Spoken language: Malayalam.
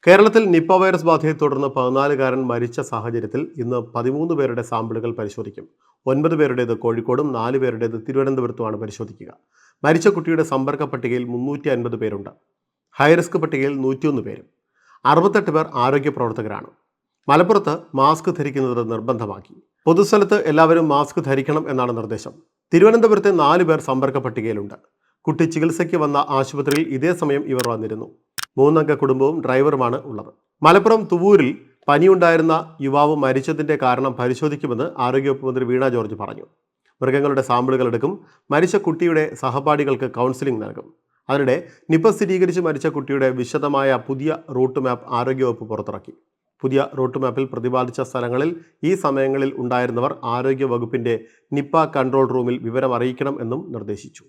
കേരളത്തിൽ നിപ്പ വൈറസ് ബാധയെ തുടർന്ന് 14കാരൻ മരിച്ച സാഹചര്യത്തിൽ ഇന്ന് 13 പേരുടെ സാമ്പിളുകൾ പരിശോധിക്കും. 9 പേരുടേത് കോഴിക്കോടും 4 പേരുടേത് തിരുവനന്തപുരത്തുമാണ് പരിശോധിക്കുക. മരിച്ച കുട്ടിയുടെ സമ്പർക്ക പട്ടികയിൽ 350 പേരുണ്ട്. ഹൈറിസ്ക് പട്ടികയിൽ 101 പേരും. 68 പേർ ആരോഗ്യ പ്രവർത്തകരാണ്. മലപ്പുറത്ത് മാസ്ക് ധരിക്കുന്നത് നിർബന്ധമാക്കി. പൊതുസ്ഥലത്ത് എല്ലാവരും മാസ്ക് ധരിക്കണം എന്നാണ് നിർദ്ദേശം. തിരുവനന്തപുരത്തെ 4 പേർ സമ്പർക്ക പട്ടികയിലുണ്ട്. കുട്ടി ചികിത്സയ്ക്ക് വന്ന ആശുപത്രിയിൽ ഇതേ സമയം ഇവർ വന്നിരുന്നു. 3 അംഗ കുടുംബവും ഡ്രൈവറുമാണ് ഉള്ളത്. മലപ്പുറം തുവൂരിൽ പനിയുണ്ടായിരുന്ന യുവാവ് മരിച്ചതിന്റെ കാരണം പരിശോധിക്കുമെന്ന് ആരോഗ്യവകുപ്പ് മന്ത്രി വീണ ജോർജ് പറഞ്ഞു. മൃഗങ്ങളുടെ സാമ്പിളുകൾ എടുക്കും. മരിച്ച കുട്ടിയുടെ സഹപാഠികൾക്ക് കൗൺസിലിംഗ് നൽകും. അതിനിടെ നിപ സ്ഥിരീകരിച്ച് മരിച്ച കുട്ടിയുടെ വിശദമായ പുതിയ റൂട്ട് മാപ്പ് ആരോഗ്യവകുപ്പ് പുറത്തിറക്കി. പുതിയ റൂട്ട് മാപ്പിൽ പ്രതിപാദിച്ച സ്ഥലങ്ങളിൽ ഈ സമയങ്ങളിൽ ഉണ്ടായിരുന്നവർ ആരോഗ്യ വകുപ്പിന്റെ നിപ കൺട്രോൾ റൂമിൽ വിവരം അറിയിക്കണം എന്നും നിർദ്ദേശിച്ചു.